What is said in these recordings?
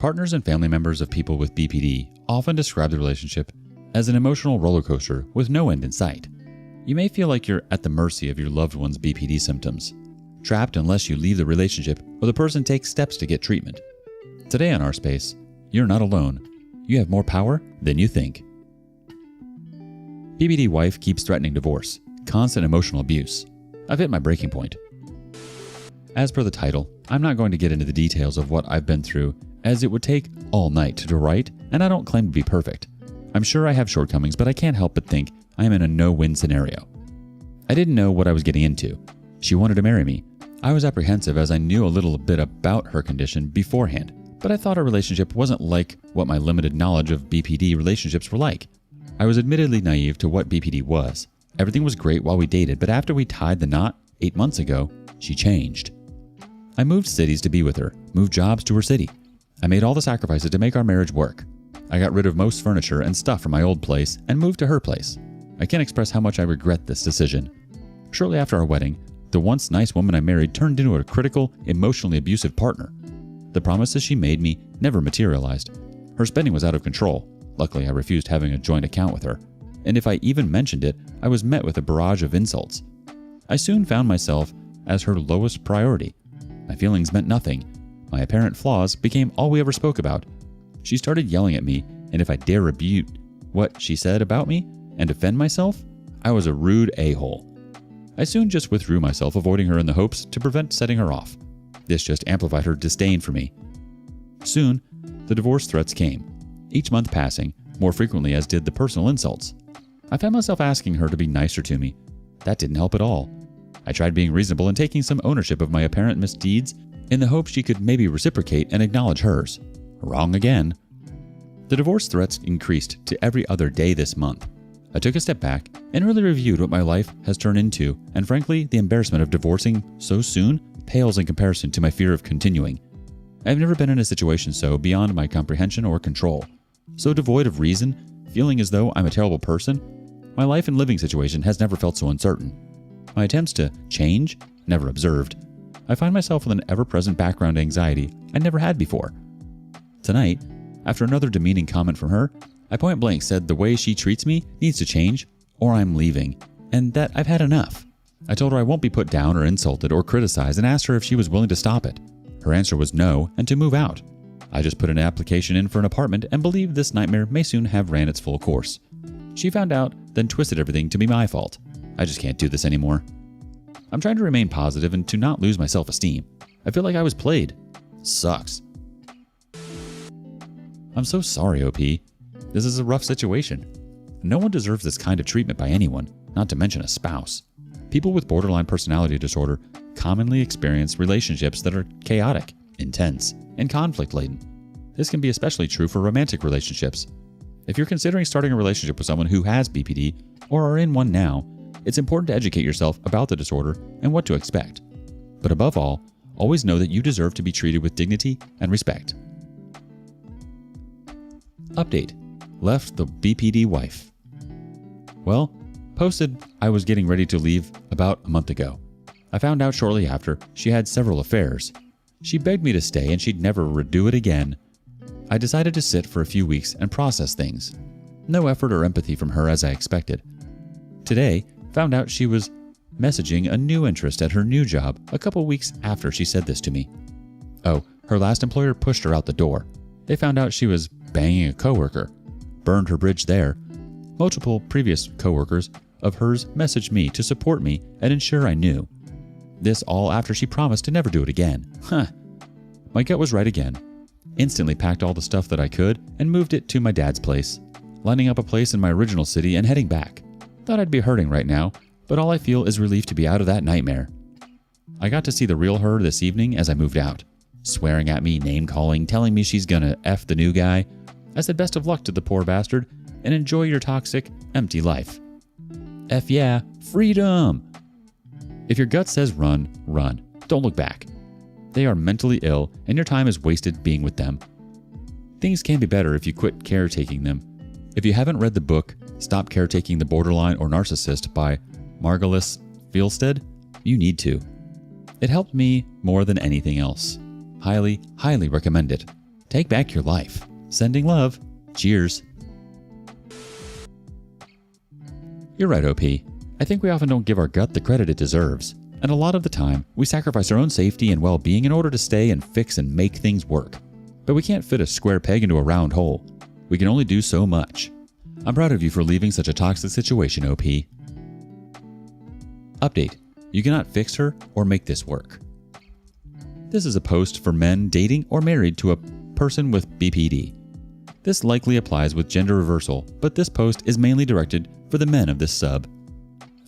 Partners and family members of people with BPD often describe the relationship as an emotional roller coaster with no end in sight. You may feel like you're at the mercy of your loved one's BPD symptoms, trapped unless you leave the relationship or the person takes steps to get treatment. Today on Our Space, you're not alone. You have more power than you think. BPD wife keeps threatening divorce, constant emotional abuse. I've hit my breaking point. As per the title, I'm not going to get into the details of what I've been through, as it would take all night to write, and I don't claim to be perfect. I'm sure I have shortcomings, but I can't help but think I am in a no-win scenario. I didn't know what I was getting into. She wanted to marry me. I was apprehensive as I knew a little bit about her condition beforehand, but I thought our relationship wasn't like what my limited knowledge of BPD relationships were like. I was admittedly naive to what BPD was. Everything was great while we dated, but after we tied the knot 8 months ago, she changed. I moved cities to be with her, moved jobs to her city. I made all the sacrifices to make our marriage work. I got rid of most furniture and stuff from my old place and moved to her place. I can't express how much I regret this decision. Shortly after our wedding, the once nice woman I married turned into a critical, emotionally abusive partner. The promises she made me never materialized. Her spending was out of control. Luckily, I refused having a joint account with her. And if I even mentioned it, I was met with a barrage of insults. I soon found myself as her lowest priority. My feelings meant nothing. My apparent flaws became all we ever spoke about. She started yelling at me, and if I dare rebuke what she said about me and defend myself, I was a rude a-hole. I soon just withdrew myself, avoiding her in the hopes to prevent setting her off. This just amplified her disdain for me. Soon, the divorce threats came, each month passing, more frequently as did the personal insults. I found myself asking her to be nicer to me. That didn't help at all. I tried being reasonable and taking some ownership of my apparent misdeeds in the hope she could maybe reciprocate and acknowledge hers. Wrong again. The divorce threats increased to every other day this month. I took a step back and really reviewed what my life has turned into, and frankly, the embarrassment of divorcing so soon pales in comparison to my fear of continuing. I've never been in a situation so beyond my comprehension or control. So devoid of reason, feeling as though I'm a terrible person, my life and living situation has never felt so uncertain. My attempts to change, never observed. I find myself with an ever-present background anxiety I never had before. Tonight, after another demeaning comment from her, I point blank said the way she treats me needs to change, or I'm leaving, and that I've had enough. I told her I won't be put down or insulted or criticized and asked her if she was willing to stop it. Her answer was no and to move out. I just put an application in for an apartment and believe this nightmare may soon have ran its full course. She found out, then twisted everything to be my fault. I just can't do this anymore. I'm trying to remain positive and to not lose my self-esteem. I feel like I was played. Sucks. I'm so sorry, OP. This is a rough situation. No one deserves this kind of treatment by anyone, not to mention a spouse. People with borderline personality disorder commonly experience relationships that are chaotic, intense, and conflict-laden. This can be especially true for romantic relationships. If you're considering starting a relationship with someone who has BPD or are in one now, it's important to educate yourself about the disorder and what to expect. But above all, always know that you deserve to be treated with dignity and respect. Update. Left the BPD wife. Well, posted I was getting ready to leave about a month ago. I found out shortly after she had several affairs. She begged me to stay and she'd never redo it again. I decided to sit for a few weeks and process things. No effort or empathy from her as I expected. Today, found out she was messaging a new interest at her new job a couple weeks after she said this to me. Oh, her last employer pushed her out the door. They found out she was banging a coworker. Burned her bridge there. Multiple previous coworkers of hers messaged me to support me and ensure I knew. This all after she promised to never do it again. My gut was right again. Instantly packed all the stuff that I could and moved it to my dad's place, lining up a place in my original city and heading back. Thought I'd be hurting right now, but all I feel is relief to be out of that nightmare. I got to see the real her this evening as I moved out, swearing at me, name-calling, telling me she's gonna F the new guy. I said best of luck to the poor bastard and enjoy your toxic, empty life. F yeah, freedom! If your gut says run, run. Don't look back. They are mentally ill and your time is wasted being with them. Things can be better if you quit caretaking them. If you haven't read the book, Stop Caretaking the Borderline or Narcissist by Margolis Fielstead, you need to. It helped me more than anything else. Highly, highly recommend it. Take back your life. Sending love. Cheers. You're right, OP. I think we often don't give our gut the credit it deserves. And a lot of the time, we sacrifice our own safety and well-being in order to stay and fix and make things work. But we can't fit a square peg into a round hole. We can only do so much. I'm proud of you for leaving such a toxic situation, OP. Update. You cannot fix her or make this work. This is a post for men dating or married to a person with BPD. This likely applies with gender reversal, but this post is mainly directed for the men of this sub.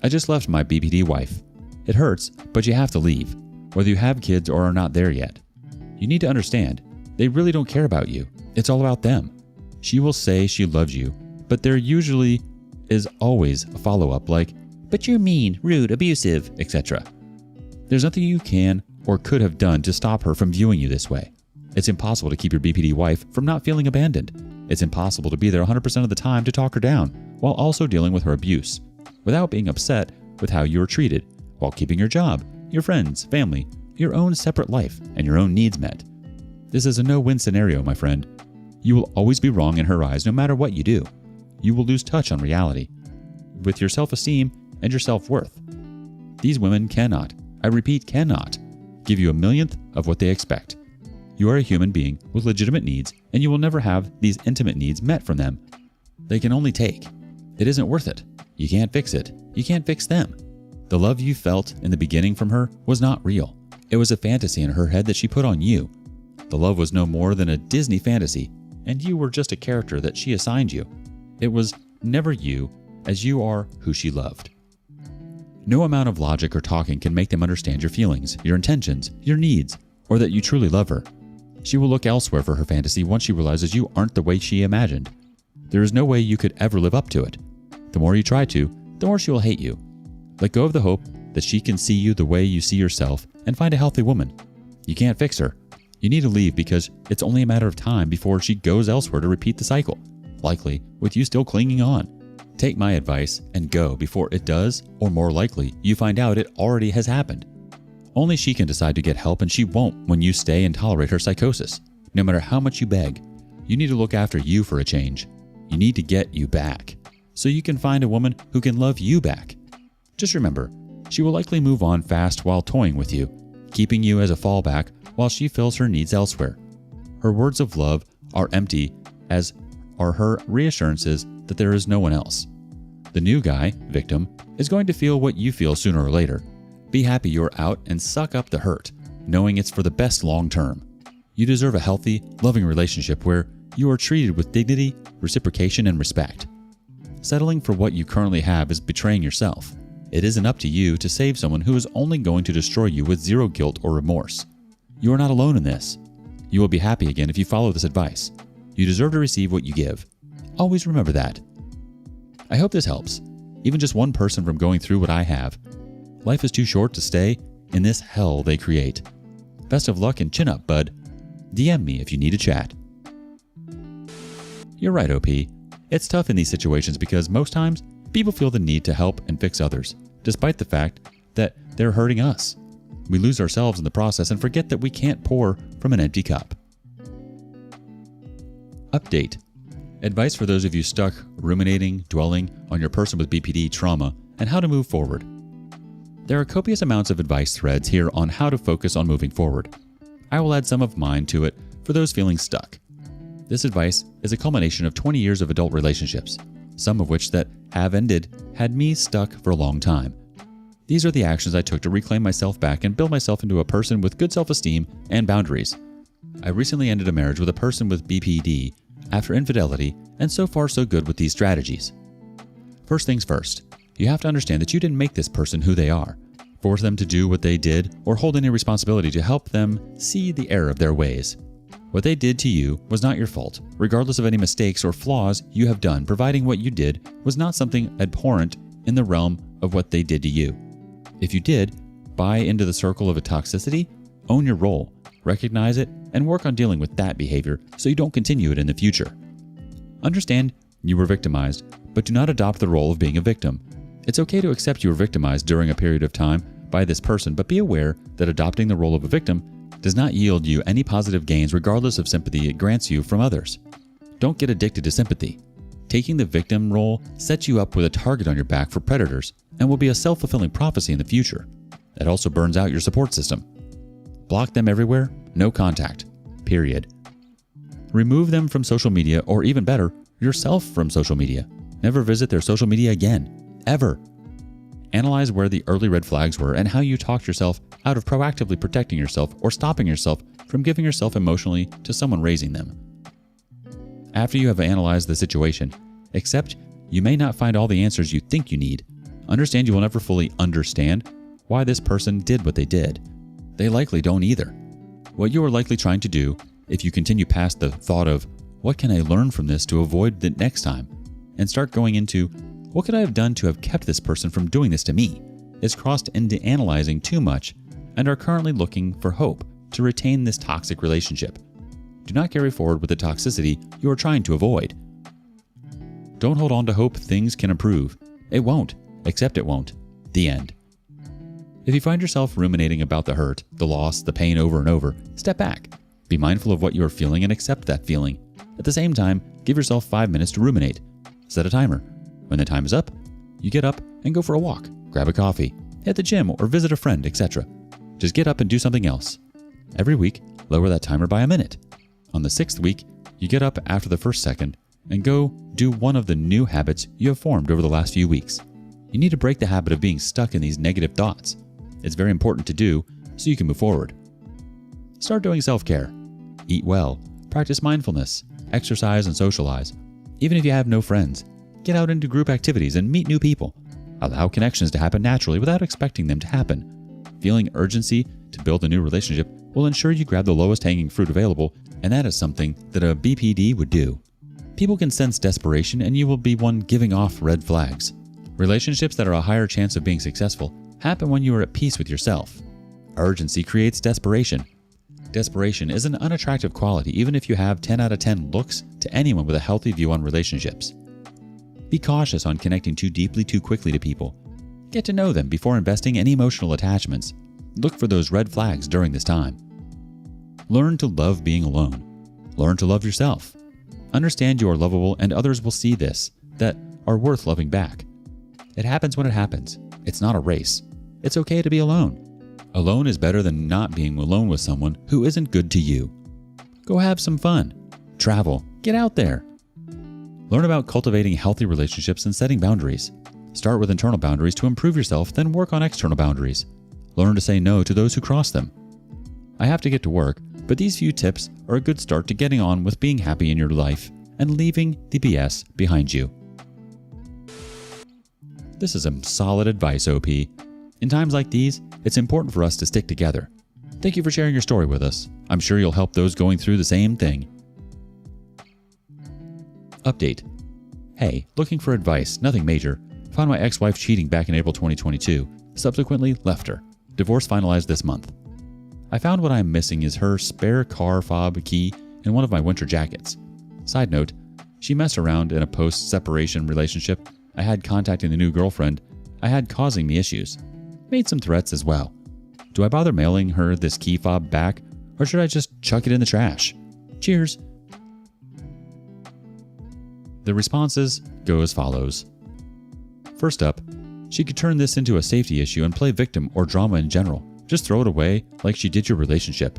I just left my BPD wife. It hurts, but you have to leave, whether you have kids or are not there yet. You need to understand, they really don't care about you. It's all about them. She will say she loves you, but there usually is always a follow-up like, but you're mean, rude, abusive, etc. There's nothing you can or could have done to stop her from viewing you this way. It's impossible to keep your BPD wife from not feeling abandoned. It's impossible to be there 100% of the time to talk her down while also dealing with her abuse, without being upset with how you were treated, while keeping your job, your friends, family, your own separate life, and your own needs met. This is a no-win scenario, my friend. You will always be wrong in her eyes no matter what you do. You will lose touch on reality, with your self-esteem and your self-worth. These women cannot, I repeat, cannot, give you a millionth of what they expect. You are a human being with legitimate needs, and you will never have these intimate needs met from them. They can only take. It isn't worth it. You can't fix it. You can't fix them. The love you felt in the beginning from her was not real. It was a fantasy in her head that she put on you. The love was no more than a Disney fantasy, and you were just a character that she assigned you. It was never you, as you are who she loved. No amount of logic or talking can make them understand your feelings, your intentions, your needs, or that you truly love her. She will look elsewhere for her fantasy once she realizes you aren't the way she imagined. There is no way you could ever live up to it. The more you try to, the more she will hate you. Let go of the hope that she can see you the way you see yourself and find a healthy woman. You can't fix her. You need to leave because it's only a matter of time before she goes elsewhere to repeat the cycle, likely with you still clinging on. Take my advice and go before it does, or more likely, you find out it already has happened. Only she can decide to get help, and she won't when you stay and tolerate her psychosis. No matter how much you beg, you need to look after you for a change. You need to get you back, so you can find a woman who can love you back. Just remember, she will likely move on fast while toying with you, keeping you as a fallback while she fills her needs elsewhere. Her words of love are empty, as are her reassurances that there is no one else. The new guy, victim, is going to feel what you feel sooner or later. Be happy you're out and suck up the hurt, knowing it's for the best long term. You deserve a healthy, loving relationship where you are treated with dignity, reciprocation, and respect. Settling for what you currently have is betraying yourself. It isn't up to you to save someone who is only going to destroy you with zero guilt or remorse. You are not alone in this. You will be happy again if you follow this advice. You deserve to receive what you give. Always remember that. I hope this helps, even just one person from going through what I have. Life is too short to stay in this hell they create. Best of luck and chin up, bud. DM me if you need a chat. You're right, OP. It's tough in these situations because most times people feel the need to help and fix others, despite the fact that they're hurting us. We lose ourselves in the process and forget that we can't pour from an empty cup. Update. Advice for those of you stuck ruminating, dwelling on your person with BPD trauma and how to move forward. There are copious amounts of advice threads here on how to focus on moving forward. I will add some of mine to it for those feeling stuck. This advice is a culmination of 20 years of adult relationships, some of which that have ended had me stuck for a long time. These are the actions I took to reclaim myself back and build myself into a person with good self-esteem and boundaries. I recently ended a marriage with a person with BPD after infidelity, and so far so good with these strategies. First things first, you have to understand that you didn't make this person who they are, force them to do what they did, or hold any responsibility to help them see the error of their ways. What they did to you was not your fault, regardless of any mistakes or flaws you have done, providing what you did was not something abhorrent in the realm of what they did to you. If you did buy into the circle of a toxicity, own your role, recognize it, and work on dealing with that behavior so you don't continue it in the future. Understand you were victimized, but do not adopt the role of being a victim. It's okay to accept you were victimized during a period of time by this person, but be aware that adopting the role of a victim does not yield you any positive gains regardless of sympathy it grants you from others. Don't get addicted to sympathy. Taking the victim role sets you up with a target on your back for predators and will be a self-fulfilling prophecy in the future. It also burns out your support system. Block them everywhere, no contact. Period. Remove them from social media, or even better, yourself from social media. Never visit their social media again. Ever. Analyze where the early red flags were and how you talked yourself out of proactively protecting yourself or stopping yourself from giving yourself emotionally to someone raising them. After you have analyzed the situation, accept you may not find all the answers you think you need. Understand you will never fully understand why this person did what they did. They likely don't either. What you are likely trying to do, if you continue past the thought of, what can I learn from this to avoid the next time, and start going into, what could I have done to have kept this person from doing this to me, is crossed into analyzing too much and are currently looking for hope to retain this toxic relationship. Do not carry forward with the toxicity you are trying to avoid. Don't hold on to hope things can improve. It won't. Accept it won't. The end. If you find yourself ruminating about the hurt, the loss, the pain over and over, step back. Be mindful of what you are feeling and accept that feeling. At the same time, give yourself 5 minutes to ruminate. Set a timer. When the time is up, you get up and go for a walk, grab a coffee, hit the gym or visit a friend, etc. Just get up and do something else. Every week, lower that timer by a minute. On the 6th week, you get up after the first second and go do one of the new habits you have formed over the last few weeks. You need to break the habit of being stuck in these negative thoughts. It's very important to do so you can move forward. Start doing self-care. Eat well, practice mindfulness, exercise and socialize. Even if you have no friends, get out into group activities and meet new people. Allow connections to happen naturally without expecting them to happen. Feeling urgency to build a new relationship will ensure you grab the lowest hanging fruit available, and that is something that a BPD would do. People can sense desperation and you will be one giving off red flags. Relationships that are a higher chance of being successful happen when you are at peace with yourself. Urgency creates desperation. Desperation is an unattractive quality even if you have 10 out of 10 looks to anyone with a healthy view on relationships. Be cautious on connecting too deeply too quickly to people. Get to know them before investing any emotional attachments. Look for those red flags during this time. Learn to love being alone. Learn to love yourself. Understand you are lovable and others will see this, that are worth loving back. It happens when it happens. It's not a race. It's okay to be alone. Alone is better than not being alone with someone who isn't good to you. Go have some fun. Travel. Get out there. Learn about cultivating healthy relationships and setting boundaries. Start with internal boundaries to improve yourself, then work on external boundaries. Learn to say no to those who cross them. I have to get to work, but these few tips are a good start to getting on with being happy in your life and leaving the BS behind you. This is some solid advice, OP. In times like these, it's important for us to stick together. Thank you for sharing your story with us. I'm sure you'll help those going through the same thing. Update. Hey, looking for advice, nothing major. Found my ex-wife cheating back in April 2022. Subsequently, left her. Divorce finalized this month. I found what I'm missing is her spare car fob key and one of my winter jackets. Side note, she messed around in a post-separation relationship I had contacting the new girlfriend I had causing me issues. Made some threats as well. Do I bother mailing her this key fob back, or should I just chuck it in the trash? Cheers. The responses go as follows. First up, she could turn this into a safety issue and play victim or drama in general. Just throw it away like she did your relationship.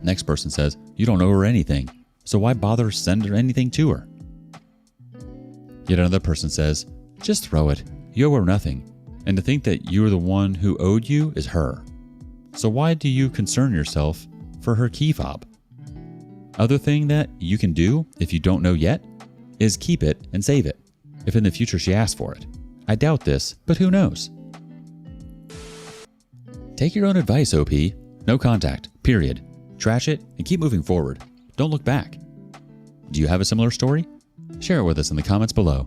Next person says, you don't owe her anything, so why bother send her anything to her? Yet another person says, just throw it. You owe her nothing. And to think that you are the one who owed you is her. So why do you concern yourself for her key fob? Other thing that you can do, if you don't know yet, is keep it and save it, if in the future she asks for it. I doubt this, but who knows? Take your own advice, OP. No contact, period. Trash it and keep moving forward. Don't look back. Do you have a similar story? Share it with us in the comments below.